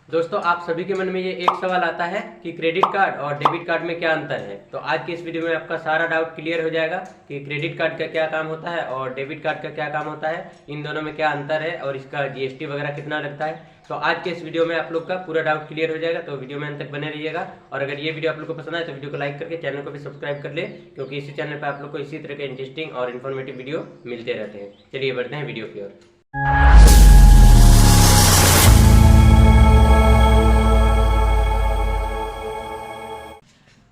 दोस्तों आप सभी के मन में ये एक सवाल आता है कि क्रेडिट कार्ड और डेबिट कार्ड में क्या अंतर है। तो आज की इस वीडियो में आपका सारा डाउट क्लियर हो जाएगा कि क्रेडिट कार्ड का क्या काम होता है और डेबिट कार्ड का क्या काम होता है, इन दोनों में क्या अंतर है और इसका जीएसटी वगैरह कितना लगता है। तो आज के इस वीडियो में आप लोग का पूरा डाउट क्लियर हो जाएगा, तो वीडियो में अंत तक बने रहिएगा। और अगर ये वीडियो आप लोग को पसंद आए तो वीडियो को लाइक करके चैनल को भी सब्सक्राइब कर ले, क्योंकि इसी चैनल पर आप लोग को इसी तरह के इंटरेस्टिंग और इन्फॉर्मेटिव वीडियो मिलते रहते हैं। चलिए बढ़ते हैं वीडियो की ओर।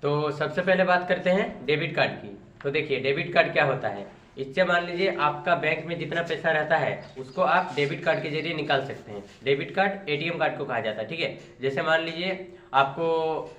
तो सबसे पहले बात करते हैं डेबिट कार्ड की। तो देखिए डेबिट कार्ड क्या होता है। इससे मान लीजिए आपका बैंक में जितना पैसा रहता है उसको आप डेबिट कार्ड के जरिए निकाल सकते हैं। डेबिट कार्ड एटीएम कार्ड को कहा जाता है, ठीक है। जैसे मान लीजिए आपको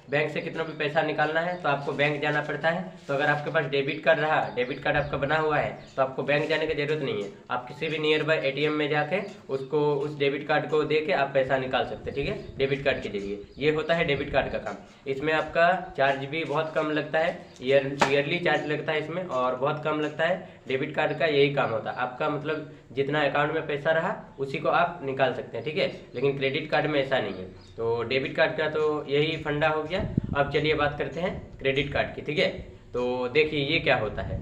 बैंक से कितना भी पैसा निकालना है तो आपको बैंक जाना पड़ता है। तो अगर आपके पास डेबिट कार्ड रहा, डेबिट कार्ड आपका बना हुआ है, तो आपको बैंक जाने की जरूरत नहीं है। आप किसी भी नियर बाय एटीएम में जाके उसको उस डेबिट कार्ड को दे के आप पैसा निकाल सकते हैं, ठीक है, डेबिट कार्ड के जरिए। ये होता है डेबिट कार्ड का काम। इसमें आपका चार्ज भी बहुत कम लगता है, ईयरली चार्ज लगता है इसमें और बहुत कम लगता है। डेबिट कार्ड का यही काम होता है, आपका मतलब जितना अकाउंट में पैसा रहा उसी को आप निकाल सकते हैं, ठीक है। लेकिन क्रेडिट कार्ड में ऐसा नहीं है। तो डेबिट कार्ड का तो यही फंडा हो गया। अब चलिए बात करते हैं क्रेडिट कार्ड की, ठीक है। तो देखिए ये क्या होता है।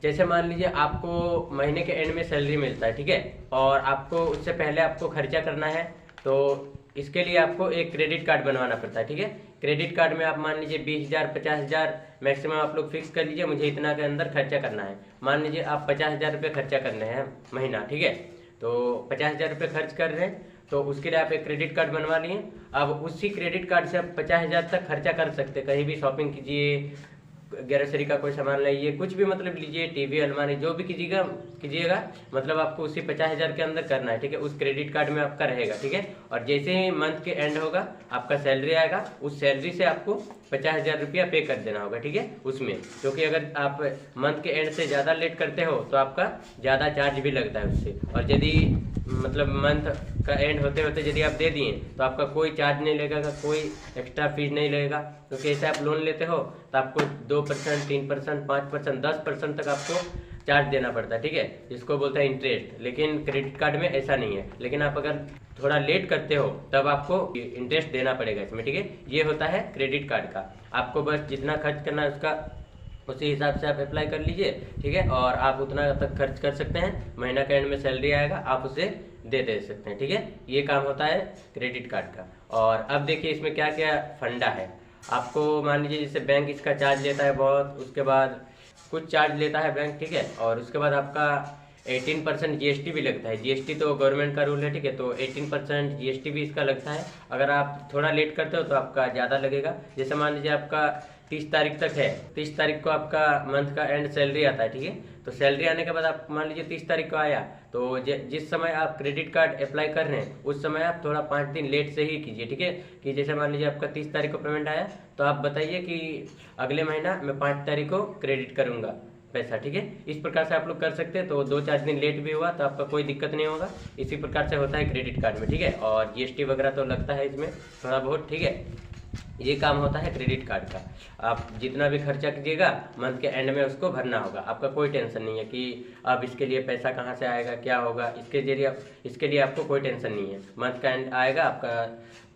जैसे मान लीजिए आपको महीने के एंड में सैलरी मिलता है, ठीक है, और आपको उससे पहले आपको खर्चा करना है, तो इसके लिए आपको एक क्रेडिट कार्ड बनवाना पड़ता है, ठीक है। क्रेडिट कार्ड में आप मान लीजिए 20,000 50,000 मैक्सिमम आप लोग फिक्स कर लीजिए, मुझे इतना के अंदर खर्चा करना है। मान लीजिए आप 50,000 रुपये खर्चा करने हैं महीना, ठीक है। तो 50,000 रुपये खर्च कर रहे हैं तो उसके लिए आप एक क्रेडिट कार्ड बनवा लिए। अब उसी क्रेडिट कार्ड से आप 50,000 तक खर्चा कर सकते हैं। कहीं भी शॉपिंग कीजिए, ग्रोसरी का कोई सामान लीजिए, कुछ भी मतलब लीजिए, टीवी अलमारी जो भी कीजिएगा मतलब आपको उसी 50,000 के अंदर करना है, ठीक है। उस क्रेडिट कार्ड में आपका रहेगा, ठीक है। और जैसे ही मंथ के एंड होगा आपका सैलरी आएगा, उस सैलरी से आपको 50,000 रुपया पे कर देना होगा, ठीक है, उसमें। क्योंकि अगर आप मंथ के एंड से ज़्यादा लेट करते हो तो आपका ज़्यादा चार्ज भी लगता है उससे। और यदि मतलब मंथ का एंड होते होते यदि आप दे दिए तो आपका कोई चार्ज नहीं लगेगा, कोई एक्स्ट्रा फीस नहीं लगेगा। क्योंकि ऐसे आप लोन लेते हो तो आपको 2%, 3%, 5%, 10% तक आपको चार्ज देना पड़ता है, ठीक है, जिसको बोलते हैं इंटरेस्ट। लेकिन क्रेडिट कार्ड में ऐसा नहीं है। लेकिन आप अगर थोड़ा लेट करते हो तब आपको इंटरेस्ट देना पड़ेगा इसमें, ठीक है। ये होता है क्रेडिट कार्ड का। आपको बस जितना खर्च करना है उसका उसी हिसाब से आप अप्लाई कर लीजिए, ठीक है। और आप उतना तक खर्च कर सकते हैं, महीना के एंड में सैलरी आएगा आप उसे दे सकते हैं, ठीक है। ये काम होता है क्रेडिट कार्ड का। और अब देखिए इसमें क्या क्या फंडा है। आपको मान लीजिए जैसे बैंक इसका चार्ज लेता है बहुत, उसके बाद कुछ चार्ज लेता है बैंक, ठीक है। और उसके बाद आपका 18% जीएसटी भी लगता है। जीएसटी तो गवर्नमेंट का रूल है, ठीक है। तो 18% जीएसटी भी इसका लगता है। अगर आप थोड़ा लेट करते हो तो आपका ज़्यादा लगेगा। जैसे मान लीजिए आपका 30 तारीख तक है, 30 तारीख को आपका मंथ का एंड सैलरी आता है, ठीक है। तो सैलरी आने के बाद आप मान लीजिए 30 तारीख को आया, तो जिस समय आप क्रेडिट कार्ड अप्लाई कर रहे हैं उस समय आप थोड़ा 5 दिन लेट से ही कीजिए, ठीक है। कि जैसे मान लीजिए आपका 30 तारीख को पेमेंट आया तो आप बताइए कि अगले महीना मैं 5 तारीख को क्रेडिट करूँगा पैसा, ठीक है। इस प्रकार से आप लोग कर सकते हैं। तो 2-4 दिन लेट भी हुआ तो आपका कोई दिक्कत नहीं होगा। इसी प्रकार से होता है क्रेडिट कार्ड में, ठीक है। और जीएसटी वगैरह तो लगता है इसमें थोड़ा बहुत, ठीक है। ये काम होता है क्रेडिट कार्ड का। आप जितना भी खर्चा कीजिएगा मंथ के एंड में उसको भरना होगा। आपका कोई टेंशन नहीं है कि अब इसके लिए पैसा कहाँ से आएगा, क्या होगा। इसके लिए आपको कोई टेंशन नहीं है। मंथ का एंड आएगा, आपका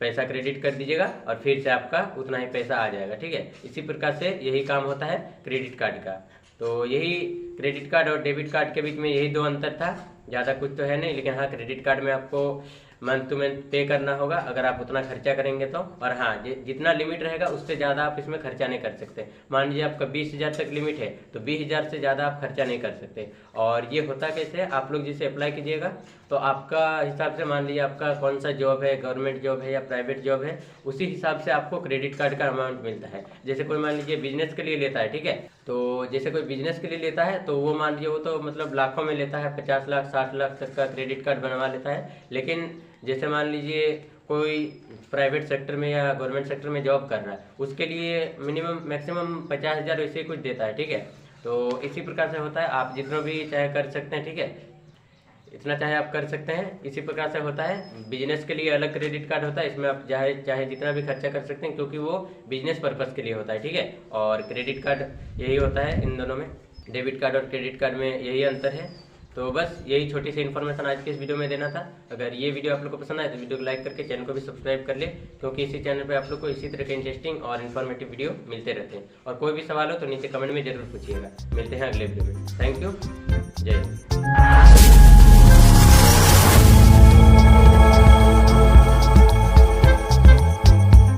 पैसा क्रेडिट कर दीजिएगा और फिर से आपका उतना ही पैसा आ जाएगा, ठीक है। इसी प्रकार से यही काम होता है क्रेडिट कार्ड का। तो यही क्रेडिट कार्ड और डेबिट कार्ड के बीच में यही दो अंतर था, ज़्यादा कुछ तो है नहीं। लेकिन हाँ, क्रेडिट कार्ड में आपको मंथ टू मंथ पे करना होगा अगर आप उतना खर्चा करेंगे तो। और हाँ, जितना लिमिट रहेगा उससे ज़्यादा आप इसमें खर्चा नहीं कर सकते। मान लीजिए आपका 20,000 तक लिमिट है तो 20,000 से ज़्यादा आप खर्चा नहीं कर सकते। और ये होता कैसे, आप लोग जिसे अप्लाई कीजिएगा तो आपका हिसाब से मान लीजिए आपका कौन सा जॉब है, गवर्नमेंट जॉब है या प्राइवेट जॉब है, उसी हिसाब से आपको क्रेडिट कार्ड का अमाउंट मिलता है। जैसे कोई मान लीजिए बिजनेस के लिए लेता है, ठीक है। तो जैसे कोई बिजनेस के लिए लेता है तो वो मान लीजिए वो तो मतलब लाखों में लेता है, 50 लाख 60 लाख तक का क्रेडिट कार्ड बनवा लेता है। लेकिन जैसे मान लीजिए कोई प्राइवेट सेक्टर में या गवर्नमेंट सेक्टर में जॉब कर रहा है, उसके लिए मिनिमम मैक्सिमम 50,000 ऐसे कुछ देता है, ठीक है। तो इसी प्रकार से होता है, आप जितना भी चाहे कर सकते हैं, ठीक है, इतना चाहे आप कर सकते हैं। इसी प्रकार से होता है। बिजनेस के लिए अलग क्रेडिट कार्ड होता है, इसमें आप चाहे जितना भी खर्चा कर सकते हैं, क्योंकि वो बिजनेस पर्पज़ के लिए होता है, ठीक है। और क्रेडिट कार्ड यही होता है इन दोनों में, डेबिट कार्ड और क्रेडिट कार्ड में यही अंतर है। तो बस यही छोटी सी इन्फॉर्मेशन आज के इस वीडियो में देना था। अगर ये वीडियो आप लोग को पसंद आए तो वीडियो को लाइक करके चैनल को भी सब्सक्राइब कर ले, क्योंकि इसी चैनल पे आप लोग को इसी तरह के इंटरेस्टिंग और इन्फॉर्मेटिव वीडियो मिलते रहते हैं। और कोई भी सवाल हो तो नीचे कमेंट में जरूर पूछिएगा। मिलते हैं अगले वीडियो में। थैंक यू, जय हिंद।